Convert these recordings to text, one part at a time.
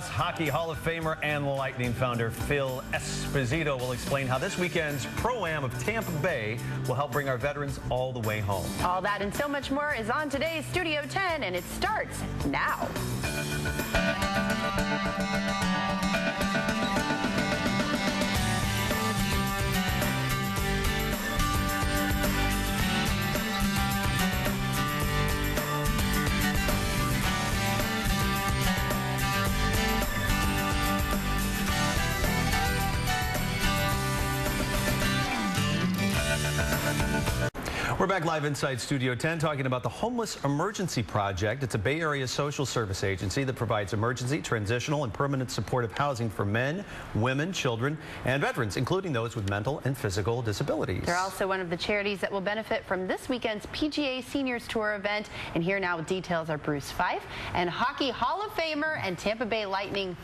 us, Hockey Hall of Famer and Lightning founder Phil Esposito will explain how this weekend's Pro-Am of Tampa Bay will help bring our veterans all the way home. All that and so much more is on today's Studio 10, and it starts now. We're back live inside Studio 10 talking about the Homeless Emergency Project. It's a Bay Area social service agency that provides emergency, transitional, and permanent supportive housing for men, women, children, and veterans, including those with mental and physical disabilities. They're also one of the charities that will benefit from this weekend's PGA Seniors Tour event. And here now with details are Bruce Fyfe and Hockey Hall of Famer and Tampa Bay Lightning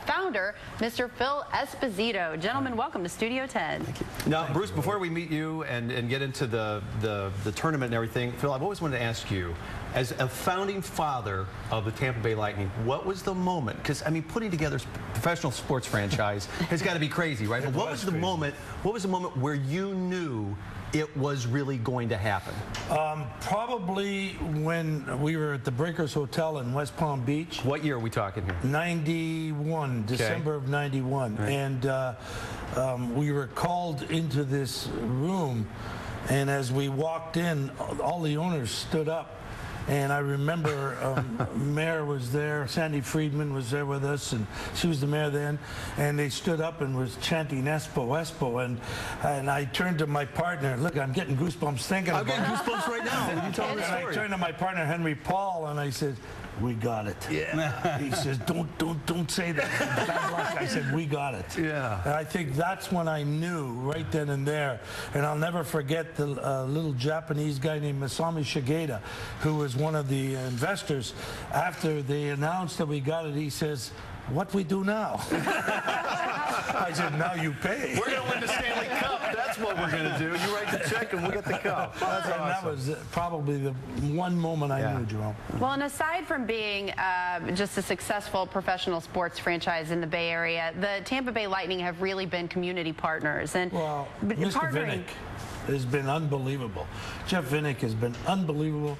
founder, Mr. Phil Esposito. Gentlemen, welcome to Studio 10. Thank you. Now, Bruce, before we meet you and get into the tournament and everything, Phil, I've always wanted to ask you, as a founding father of the Tampa Bay Lightning, what was the moment? Because, I mean, putting together a professional sports franchise has got to be crazy, right? But what was the moment where you knew it was really going to happen? Probably when we were at the Breakers Hotel in West Palm Beach. What year are we talking here? 91, December of 91. Right. And we were called into this room, and as we walked in, all the owners stood up. And I remember Mayor was there, Sandy Friedman was there with us, and she was the mayor then, and they stood up and was chanting Espo, Espo, and I turned to my partner, look, I'm getting goosebumps thinking about it. I'm getting goosebumps right now. You tell me the story. I turned to my partner, Henry Paul, and I said, we got it. Yeah. He says, don't say that. Bad luck. I said, we got it. Yeah. And I think that's when I knew, right then and there. And I'll never forget the little Japanese guy named Masami Shigeta, who was one of the investors. After they announced that we got it, he says, what we do now? I said, now you pay. We're going to win the Stanley Cup. That's what we're going to do. You write the check and we'll get the cup. That's awesome. That was probably the one moment I knew, Jerome. Well, and aside from being just a successful professional sports franchise in the Bay Area, the Tampa Bay Lightning have really been community partners. And well, Mr. Vinnick has been unbelievable. Jeff Vinnick has been unbelievable.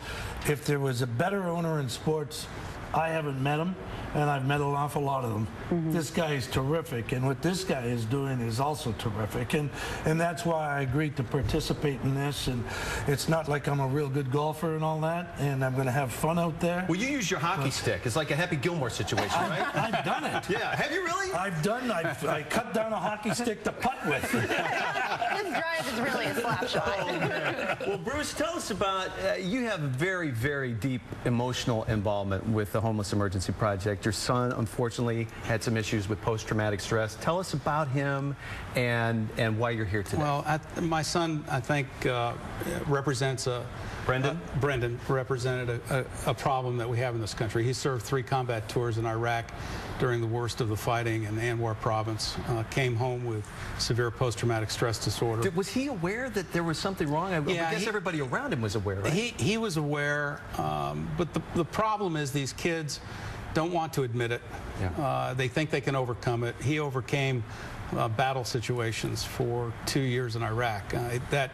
If there was a better owner in sports, I haven't met him, and I've met an awful lot of them. This guy is terrific, and what this guy is doing is also terrific, and that's why I agreed to participate in this. And it's not like I'm a real good golfer and all that, and I'm going to have fun out there. Well, you use your hockey stick. It's like a Happy Gilmore situation, right? I've done it. Yeah. Have you really? I cut down a hockey stick to putt with. His drive is really a slap shot. Oh, well, Bruce, tell us about, you have very, very deep emotional involvement with the Homeless Emergency Project. Your son, unfortunately, had some issues with post-traumatic stress. Tell us about him and why you're here today. Well, my son, I think, represents a... Brendan represented a problem that we have in this country. He served 3 combat tours in Iraq during the worst of the fighting in Anwar province, came home with severe post-traumatic stress disorder. Was he aware that there was something wrong? I guess everybody around him was aware, right? He was aware, but the problem is these kids don't want to admit it. Yeah. They think they can overcome it. He overcame battle situations for 2 years in Iraq. That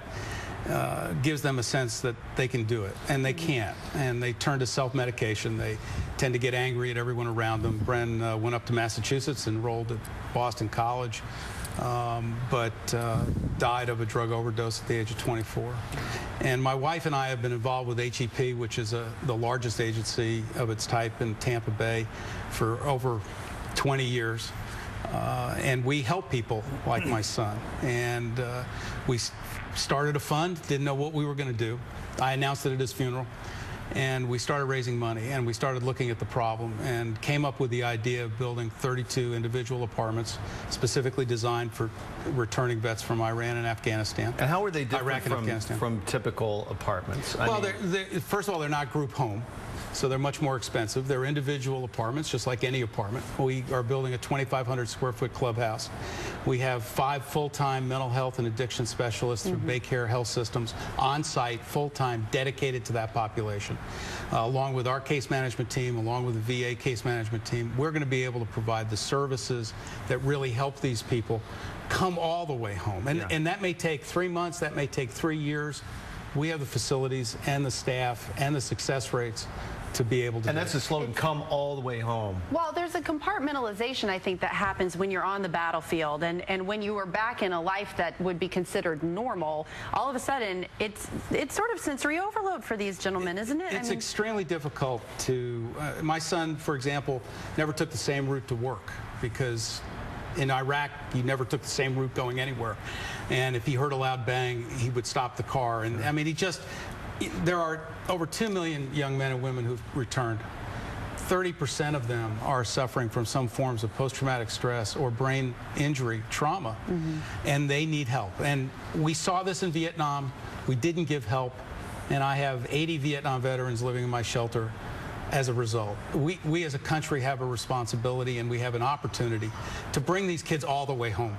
gives them a sense that they can do it, and they can't. And they turn to self-medication. They tend to get angry at everyone around them. Bren went up to Massachusetts, enrolled at Boston College, but died of a drug overdose at the age of 24. And my wife and I have been involved with HEP, which is the largest agency of its type in Tampa Bay, for over 20 years. And we help people like my son. And we started a fund, didn't know what we were going to do. I announced it at his funeral. And we started raising money, and we started looking at the problem, and came up with the idea of building 32 individual apartments specifically designed for returning vets from Iran and Afghanistan. And how are they different from typical apartments? Well, first of all, they're not group home. so they're much more expensive. They're individual apartments, just like any apartment. We are building a 2,500 square foot clubhouse. We have 5 full-time mental health and addiction specialists through Baycare Health Systems on site, full-time, dedicated to that population. Along with our case management team, along with the VA case management team, we're going to be able to provide the services that really help these people come all the way home. And that may take 3 months, that may take 3 years. We have the facilities and the staff and the success rates to be able to And that's the slogan, come all the way home. Well, there's a compartmentalization, I think, that happens when you're on the battlefield, and when you are back in a life that would be considered normal, all of a sudden, it's sort of sensory overload for these gentlemen, isn't it? It's extremely difficult to, my son, for example, never took the same route to work because in Iraq, he never took the same route going anywhere. And if he heard a loud bang, he would stop the car. And I mean, there are over 2 million young men and women who've returned. 30% of them are suffering from some forms of post-traumatic stress or brain injury, trauma, and they need help. And we saw this in Vietnam. We didn't give help, and I have 80 Vietnam veterans living in my shelter as a result. We as a country have a responsibility, and we have an opportunity to bring these kids all the way home.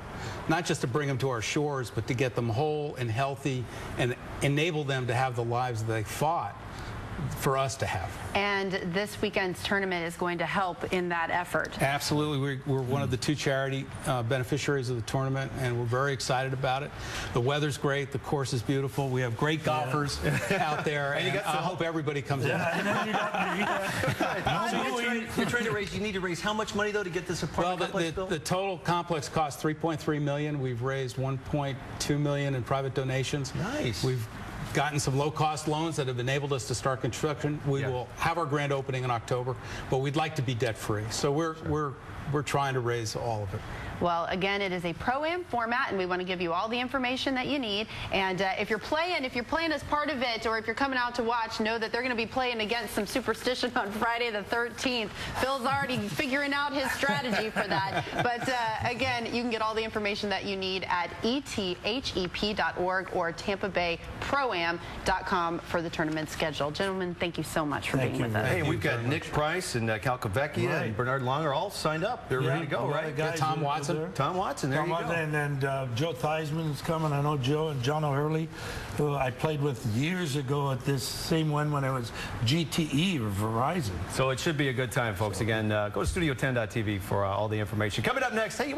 Not just to bring them to our shores, but to get them whole and healthy and enable them to have the lives that they fought for us to have. And this weekend's tournament is going to help in that effort. Absolutely. We're one of the 2 charity beneficiaries of the tournament, and we're very excited about it. The weather's great. The course is beautiful. We have great golfers out there, and I hope everybody comes in. You're trying to raise, you need to raise how much money, though, to get this apartment complex built? The total complex cost $3.3 million. We've raised $1.2 million in private donations. Nice. We've gotten some low-cost loans that have enabled us to start construction. We will have our grand opening in October, but we'd like to be debt-free. So we're trying to raise all of it. Well, again, it is a pro-am format, and we want to give you all the information that you need. And if you're playing as part of it, or if you're coming out to watch, know that they're going to be playing against some superstition on Friday the 13th. Phil's already figuring out his strategy for that. But again, you can get all the information that you need at ethep.org or TampaBayProAm.com for the tournament schedule. Gentlemen, thank you so much for being with us. Hey, we've got Nick Price and Cal Kvecchia and Bernard Longer all signed up. They're ready to go, right? Tom Watson. Tom Watson, there you go. And Joe Theismann is coming. I know Joe and John O'Hurley, who I played with years ago at this same one when it was GTE or Verizon. So it should be a good time, folks. Again, go to studio10.tv for all the information. Coming up next, hey,